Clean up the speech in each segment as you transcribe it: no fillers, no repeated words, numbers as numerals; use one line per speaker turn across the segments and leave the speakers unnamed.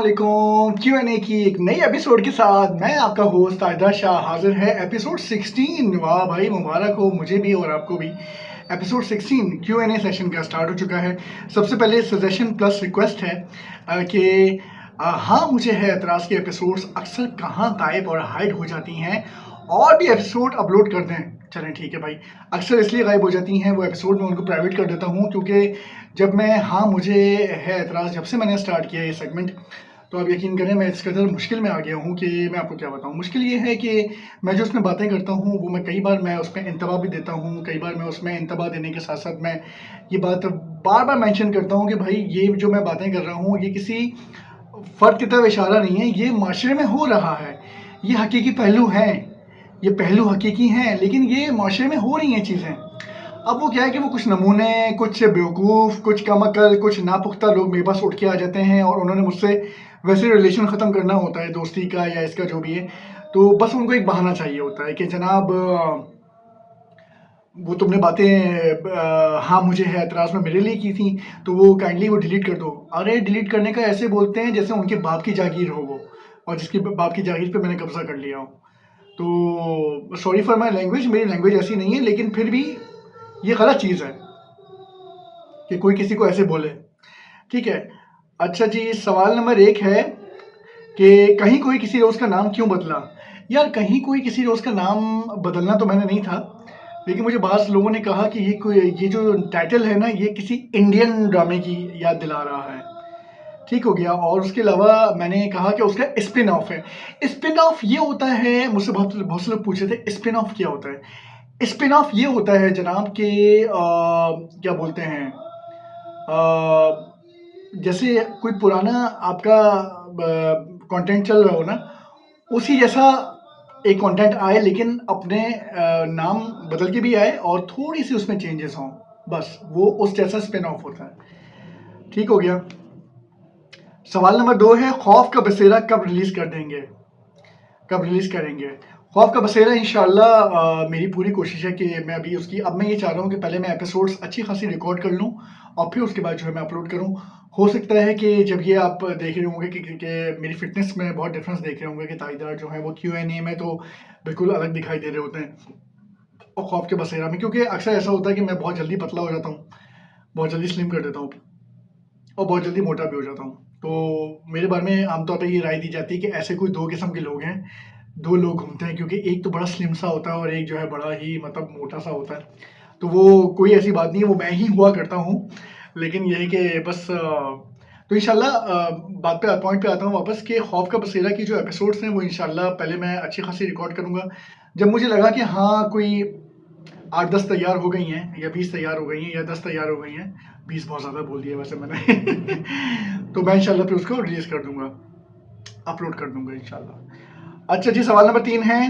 अस्सलामुअलैकुम। Q&A की एक नई एपिसोड के साथ मैं आपका होस्ट आयदा शाह हाजिर है। एपिसोड 16, वाह भाई मुबारक हो मुझे भी और आपको भी। एपिसोड 16 Q&A सेशन का स्टार्ट हो चुका है। सबसे पहले सजेशन प्लस रिक्वेस्ट है कि हाँ मुझे है एतराज़ के एपिसोड्स अक्सर कहाँ गायब और हाइड हो जाती हैं और भी एपिसोड अपलोड कर दें। चलें ठीक है भाई, अक्सर इसलिए गायब हो जाती हैं वो एपिसोड मैं उनको प्राइवेट कर देता हूँ, क्योंकि जब मैं हाँ मुझे है एतराज़ जब से मैंने स्टार्ट किया ये सेगमेंट, तो आप यकीन करें मैं इस कदर मुश्किल में आ गया हूँ कि मैं आपको क्या बताऊँ। मुश्किल ये है कि मैं जो उसमें बातें करता हूँ वो मैं कई बार मैं उसमें इंतबा भी देता हूँ, कई बार मैं उसमें इंतबा देने के साथ साथ मैं ये बात बार बार मेंशन करता हूँ कि भाई ये जो मैं बातें कर रहा हूँ ये किसी फ़र्द की तरफ इशारा नहीं है, ये माशरे में हो रहा है, ये हकीकी पहलू हैं, ये पहलू हकीकी हैं, लेकिन ये माशरे में हो रही हैं चीज़ें। अब वो क्या है कि वो कुछ नमूने, कुछ बेवकूफ़, कुछ कम-अक़ल, कुछ नापुख्ता लोग मेरे पास उठ के आ जाते हैं और उन्होंने मुझसे वैसे रिलेशन ख़त्म करना होता है दोस्ती का या इसका जो भी है, तो बस उनको एक बहाना चाहिए होता है कि जनाब वो तुमने बातें हाँ मुझे है एतराज़ में मेरे लिए की थी, तो वो काइंडली वो डिलीट कर दो। अरे डिलीट करने का ऐसे बोलते हैं जैसे उनके बाप की जागीर हो वो, और जिसके बाप की जागीर पे मैंने कब्ज़ा कर लिया हो। तो सॉरी फॉर माय लैंग्वेज, मेरी लैंग्वेज ऐसी नहीं है, लेकिन फिर भी ये गलत चीज़ है कि कोई किसी को ऐसे बोले। ठीक है। अच्छा जी, सवाल नंबर 1 है कि कहीं कोई किसी रोज़ का नाम क्यों बदला? यार कहीं कोई किसी रोज़ का नाम बदलना तो मैंने नहीं था, लेकिन मुझे बाज़ लोगों ने कहा कि ये जो टाइटल है ना ये किसी इंडियन ड्रामे की याद दिला रहा है। ठीक हो गया। और उसके अलावा मैंने कहा कि उसका स्पिन ऑफ है। स्पिन ऑफ ये होता है, मुझसे बहुत बहुत से लोग पूछे थे स्पिन ऑफ क्या होता है? स्पिन ऑफ ये होता है जनाब कि क्या बोलते हैं, जैसे कोई पुराना आपका कंटेंट चल रहा हो ना, उसी जैसा एक कंटेंट आए लेकिन अपने नाम बदल के भी आए और थोड़ी सी उसमें चेंजेस हों, बस वो उस जैसा स्पिन ऑफ होता है। ठीक हो गया। सवाल नंबर 2 है खौफ का बसेरा कब रिलीज़ कर देंगे, कब रिलीज़ करेंगे? खौफ का बसेरा इंशाल्लाह मेरी पूरी कोशिश है कि मैं अभी उसकी अब मैं ये चाह रहा हूँ कि पहले मैं एपिसोड्स अच्छी खासी रिकॉर्ड कर लूँ और फिर उसके बाद जो है मैं अपलोड करूँ। हो सकता है कि जब ये आप देख रहे होंगे कि मेरी फ़िटनेस में बहुत डिफ़रेंस देख रहे होंगे कि ताईदार जो है वो Q&A में तो बिल्कुल अलग दिखाई दे रहे होते हैं और खौफ के बसेरा में, क्योंकि अक्सर ऐसा होता है कि मैं बहुत जल्दी पतला हो जाता हूँ, बहुत जल्दी स्लिम कर देता हूँ और बहुत जल्दी मोटा भी हो जाता हूँ। तो मेरे बारे में आमतौर पे ये राय दी जाती है कि ऐसे कोई 2 किस्म के लोग हैं, 2 लोग घूमते हैं, क्योंकि एक तो बड़ा स्लिम सा होता है और एक जो है बड़ा ही मतलब मोटा सा होता है। तो वो कोई ऐसी बात नहीं है, वो मैं ही हुआ करता हूँ। लेकिन ये है कि बस तो इंशाल्लाह बात पे पॉइंट पे आता हूँ वापस कि खौफ का बसेरा की जो एपिसोड्स हैं वो इंशाल्लाह पहले मैं अच्छी खासी रिकॉर्ड करूँगा। जब मुझे लगा कि हाँ कोई 8-10 तैयार हो गई हैं या 20 तैयार हो गई हैं या 10 तैयार हो गई हैं, 20 बहुत ज़्यादा बोल दिया वैसे मैंने तो मैं इंशाल्लाह फिर उसको रिलीज़ कर दूँगा, अपलोड कर दूँगा इंशाल्लाह। अच्छा जी, सवाल नंबर 3 है,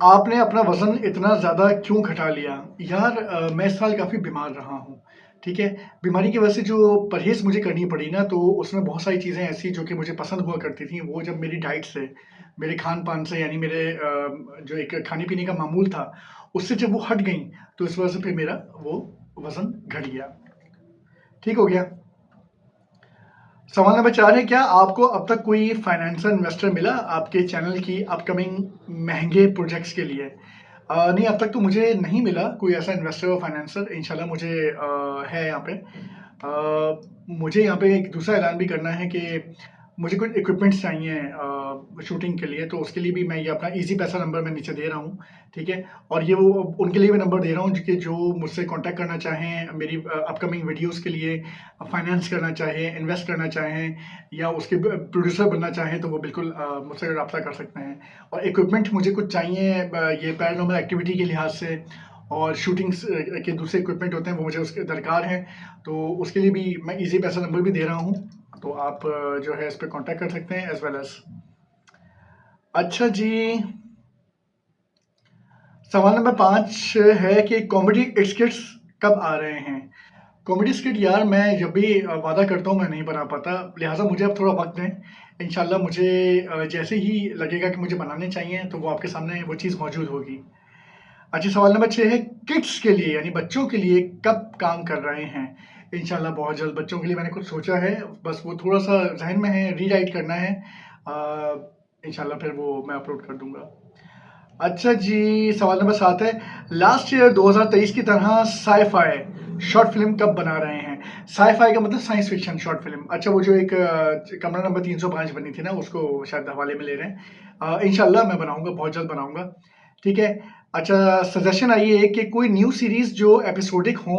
आपने अपना वज़न इतना ज़्यादा क्यों घटा लिया? यार मैं इस साल काफ़ी बीमार रहा हूँ, ठीक है? बीमारी की वजह से जो परहेज़ मुझे करनी पड़ी ना, तो उसमें बहुत सारी चीज़ें ऐसी जो कि मुझे पसंद हुआ करती थीं, वो जब मेरी डाइट से, मेरे खान-पान से यानी मेरे जो एक खाने-पीने का मामूल था, उससे जब वो हट गईं, तो इस वजह से फिर मेरा वो वज़न घट गया। ठीक हो गया। सवाल नंबर 4 है, क्या आपको अब तक कोई फाइनेंशियल इन्वेस्टर मिला आपके चैनल की अपकमिंग महँगे प्रोजेक्ट्स के लिए? नहीं, अब तक तो मुझे नहीं मिला कोई ऐसा इन्वेस्टर और फाइनेंसर। इंशाल्लाह मुझे है यहाँ पे। मुझे यहाँ पे एक दूसरा ऐलान भी करना है कि मुझे कुछ इक्विपमेंट्स चाहिए शूटिंग के लिए, तो उसके लिए भी मैं ये अपना ईज़ी पैसा नंबर मैं नीचे दे रहा हूँ, ठीक है? और ये वो उनके लिए भी नंबर दे रहा हूँ जो मुझसे कॉन्टैक्ट करना चाहें मेरी अपकमिंग वीडियोज़ के लिए, फाइनेंस करना चाहें, इन्वेस्ट करना चाहें या उसके प्रोड्यूसर बनना चाहें, तो वो बिल्कुल मुझसे रब्ता कर सकते हैं। और इक्विपमेंट मुझे कुछ चाहिए ये पैरानॉर्मल एक्टिविटी के लिहाज से, और शूटिंग्स के दूसरे इक्विपमेंट होते हैं वो मुझे उसके दरकार हैं, तो उसके लिए भी मैं ईज़ी पैसा नंबर भी दे रहा हूँ, तो आप जो है इस पे कॉन्टैक्ट कर सकते हैं एज़ वेल एज़। अच्छा जी, सवाल नंबर 5 है कि कॉमेडी स्किट्स कब आ रहे हैं? कॉमेडी स्किट यार मैं जब भी वादा करता हूँ मैं नहीं बना पाता, लिहाज़ा मुझे अब थोड़ा वक़्त दें। इंशाल्लाह मुझे जैसे ही लगेगा कि मुझे बनाने चाहिए तो वो आपके सामने वो चीज़ मौजूद होगी। अच्छा, सवाल नंबर 6 है, किड्स के लिए यानी बच्चों के लिए कब काम कर रहे हैं? इंशाल्लाह बहुत जल्द बच्चों के लिए मैंने कुछ सोचा है, बस वो थोड़ा-सा ज़हन में है, रीराइट करना है। इंशाल्लाह फिर वो मैं अपलोड कर दूँगा। अच्छा जी, सवाल नंबर 7 है, लास्ट ईयर 2023 की तरह साइ-फाई शॉर्ट फ़िल्म कब बना रहे हैं? साइ-फाई का मतलब साइंस फ़िक्शन शॉर्ट फ़िल्म। अच्छा, वो जो एक कमरा नंबर 305 बनी थी ना, उसको शायद हवाले में ले रहे हैं। इंशाल्लाह मैं बनाऊँगा, बहुत जल्द बनाऊँगा। ठीक है? अच्छा, सजेशन आई है कि कोई न्यू सीरीज़ जो एपिसोडिक हो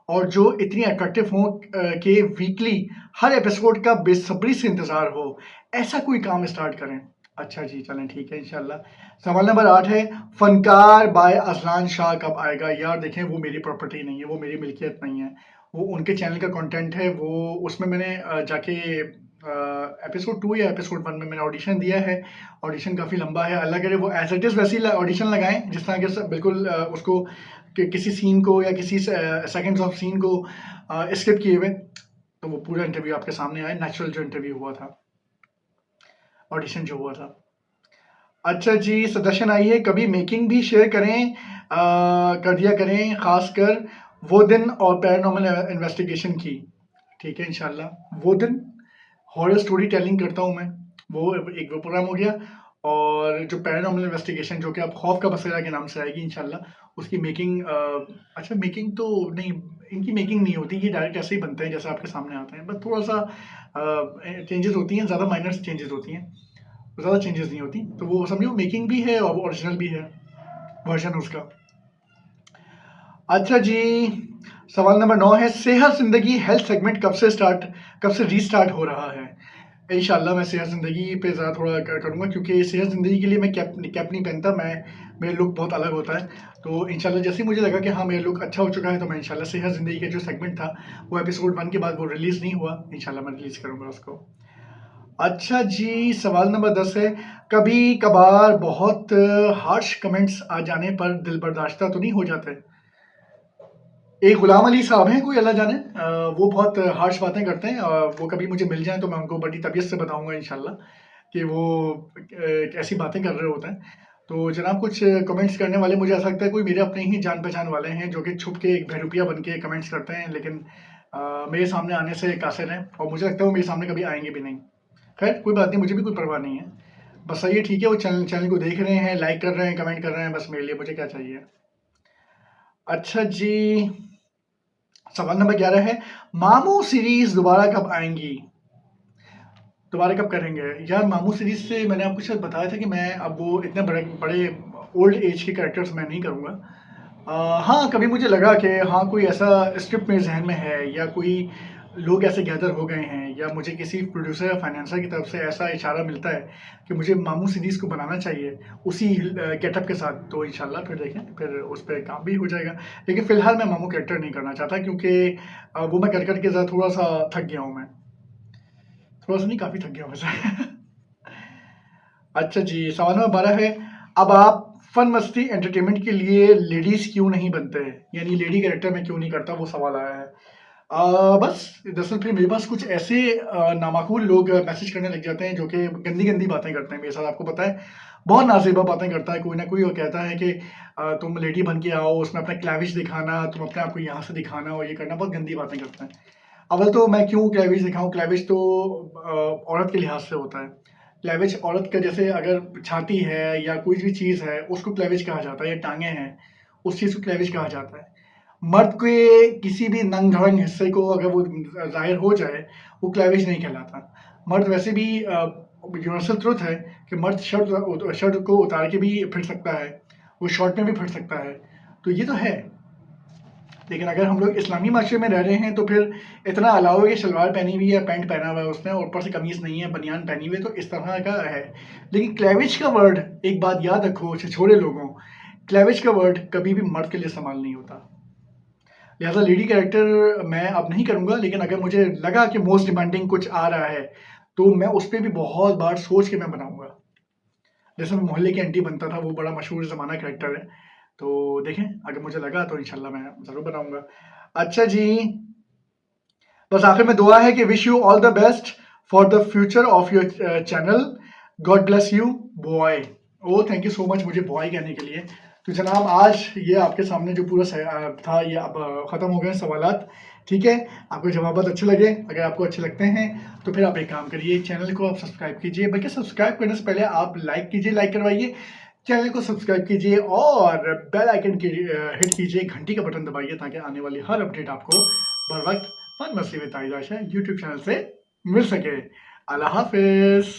और जो इतनी अट्रैक्टिव हो कि वीकली हर एपिसोड का बेसब्री से इंतज़ार हो, ऐसा कोई काम स्टार्ट करें। अच्छा जी, चलें ठीक है इंशाल्लाह। सवाल नंबर 8 है, फ़नकार बाय अज़लान शाह कब आएगा? यार देखें, वो मेरी प्रॉपर्टी नहीं है, वो मेरी मिल्कियत नहीं है। वो उनके चैनल का कंटेंट है, वो उसमें मैंने जाके एपिसोड 2 या एपिसोड 1 में मैंने ऑडिशन दिया है। ऑडिशन काफ़ी लंबा है, अल्लाह करे वो एज़ इट इज़ वैसी ल ऑडिशन लगाएँ जिस तरह के स बिल्कुल उसको किसी सीन को या किसी सेकंड्स ऑफ सीन को स्किप किए हुए, तो वो पूरा इंटरव्यू आपके सामने आए, नेचुरल जो इंटरव्यू हुआ था, ऑडिशन जो हुआ था। अच्छा जी, सजेशन आई है, कभी मेकिंग भी शेयर करें, कर दिया करें, ख़ासकर वो दिन और पैरानॉर्मल इन्वेस्टिगेशन की। ठीक है इंशाल्लाह। वो दिन हॉरर स्टोरी टेलिंग करता हूँ मैं, वो एक वो प्रोग्राम हो गया, और जो पैरानॉर्मल इन्वेस्टिगेशन जो कि आप खौफ का बसेरा के नाम से आएगी इंशाल्लाह, उसकी मेकिंग अच्छा मेकिंग तो नहीं, इनकी मेकिंग नहीं होती, ये डायरेक्ट ऐसे ही बनते हैं जैसे आपके सामने आते हैं, बस थोड़ा-सा चेंजेज़ होती हैं, ज़्यादा माइनर चेंजेज़ होती हैं। ज़्यादा चेंजेस नहीं होती, तो वो समझो मेकिंग भी है और ओरिजिनल भी है वर्जन उसका। अच्छा जी, सवाल नंबर 9 है, सेहत ज़िंदगी हेल्थ सेगमेंट कब से रीस्टार्ट हो रहा है? इंशाल्लाह मैं सेहत ज़िंदगी पे ज़्यादा थोड़ा करूँगा, क्योंकि सेहत ज़िंदगी के लिए मैं कैप नहीं पहनता, मेरा लुक बहुत अलग होता है। तो इंशाल्लाह जैसे ही मुझे लगा कि हाँ, मेरा लुक अच्छा हो चुका है, तो मैं इंशाल्लाह सेहत ज़िंदगी का जो सेगमेंट था, वो एपिसोड 1 के बाद वो रिलीज़ नहीं हुआ, इंशाल्लाह मैं रिलीज़ करूँगा उसको। अच्छा जी, सवाल नंबर 10 है, कभी-कभार बहुत हार्श कमेंट्स आ जाने पर दिल बर्दाश्ता तो नहीं हो जाते? एक गुलाम अली साहब हैं कोई, अल्लाह जाने, वो बहुत हार्श बातें करते हैं, वो कभी मुझे मिल जाएँ तो मैं उनको बड़ी तबीयत से बताऊँगा इंशाल्लाह कि वो ऐसी बातें कर रहे होते हैं। तो जनाब, कुछ कमेंट्स करने वाले मुझे ऐसा लगता है कोई मेरे अपने ही जान-पहचान वाले हैं, जो कि छुप के एक बहरूपिया बन के कमेंट्स करते हैं, लेकिन मेरे सामने आने से कासिर हैं, और मुझे लगता है वो मेरे सामने कभी आएँगे भी नहीं। खैर कोई बात नहीं, मुझे भी कोई परवाह नहीं है। बस सही है, ठीक है, वो चैनल को देख रहे हैं, लाइक कर रहे हैं, कमेंट कर रहे हैं, बस मेरे लिए मुझे क्या चाहिए। अच्छा जी, सवाल नंबर 11 है, मामू सीरीज़ दोबारा कब आएँगी? दोबारा कब करेंगे? यार मामू सीरीज़ से मैंने आपको शायद बताया था कि मैं अब वो इतने बड़े बड़े ओल्ड एज के कैरेक्टर्स मैं नहीं करूँगा। हाँ, कभी मुझे लगा कि हाँ, कोई ऐसा स्क्रिप्ट मेरे ज़हन में है, या कोई लोग ऐसे गैदर हो गए हैं, या मुझे किसी प्रोड्यूसर या फाइनेंसर की तरफ से ऐसा इशारा मिलता है कि मुझे मामू सीरीज़ को बनाना चाहिए उसी गेटअप के साथ, तो इंशाल्लाह फिर देखें, फिर उस पे काम भी हो जाएगा। लेकिन फ़िलहाल मैं मामू कैरेक्टर नहीं करना चाहता, क्योंकि वो मैं कर के ज़रा थोड़ा-सा थक गया हूँ मैं। थोड़ा-सा नहीं, काफ़ी थक गया हूँ वैसे। अच्छा जी, सवाल नंबर 12 है, अब आप फन मस्ती एंटरटेनमेंट के लिए लेडीज़ क्यों नहीं बनते? यानी लेडी कैरेक्टर मैं क्यों नहीं करता, वो सवाल आया है। बस दरअसल फिर मेरे पास कुछ ऐसे नामाकूल लोग मैसेज करने लग जाते हैं, जो कि गंदी-गंदी बातें करते हैं मेरे साथ, आपको पता है। बहुत नाज़ेबा बातें करता है कोई ना कोई, और कहता है कि तुम लेडी बन के आओ, उसमें अपना क्लैविश दिखाना, तुम अपने आप को यहाँ से दिखाना और ये करना, बहुत गंदी बातें करते हैं। अव्वल तो मैं क्यों क्लैविश दिखाऊँ, क्लैविश तो औरत के लिहाज़ से होता है। क्लैविश औरत का, जैसे अगर छाती है या कोई भी चीज़ है, उसको क्लैविश कहा जाता है, या टाँगें हैं, उस चीज़ को क्लैविश कहा जाता है। मर्द के किसी भी नंग-धड़ंग हिस्से को अगर वो ज़ाहिर हो जाए, वो क्लैविश नहीं कहलाता। मर्द वैसे भी यूनिवर्सल ट्रुथ है कि मर्द शर्ट को उतार के भी फिर सकता है, वो शॉर्ट में भी फिर सकता है, तो ये तो है। लेकिन अगर हम लोग इस्लामी माशरे में रह रहे हैं, तो फिर इतना अलाउ है कि शलवार पहनी हुई है, पैंट पहना हुआ है उसने, और ऊपर से कमीज़ नहीं है, बनियान पहनी हुई है, तो इस तरह का है। लेकिन क्लैविश का वर्ड, एक बात याद रखो छिछोरे लोगों, क्लैविश का वर्ड कभी भी मर्द के लिए इस्तेमाल नहीं होता। लिहाज़ा लेडी कैरेक्टर मैं अब नहीं करूँगा, लेकिन अगर मुझे लगा कि मोस्ट डिमांडिंग कुछ आ रहा है, तो मैं उस पे भी बहुत बार सोच के मैं बनाऊँगा। जैसे मैं मोहल्ले की आंटी बनता था, वो बड़ा मशहूर ज़माना कैरेक्टर है। तो देखें, अगर मुझे लगा तो इंशाल्लाह मैं ज़रूर बनाऊँगा। अच्छा जी, बस आखिर में दुआ है कि wish you all the best for the future of your channel. God bless you boy. Oh, thank you so much मुझे बॉय कहने के लिए। तो जनाब, आज ये आपके सामने जो पूरा था, ये अब ख़त्म हो गए सवालात। ठीक है? आपको जवाब अच्छे लगे, अगर आपको अच्छे लगते हैं तो फिर आप एक काम करिए, चैनल को आप सब्सक्राइब कीजिए, बल्कि सब्सक्राइब करने से पहले आप लाइक कीजिए, लाइक करवाइए, चैनल को सब्सक्राइब कीजिए और बेल आइकन की हिट कीजिए, घंटी का बटन दबाइए ताकि आने वाली हर अपडेट आपको बर वक्त फन मस्ती with Tahir Asha YouTube channel से मिल सके। अल्लाह हाफिज़।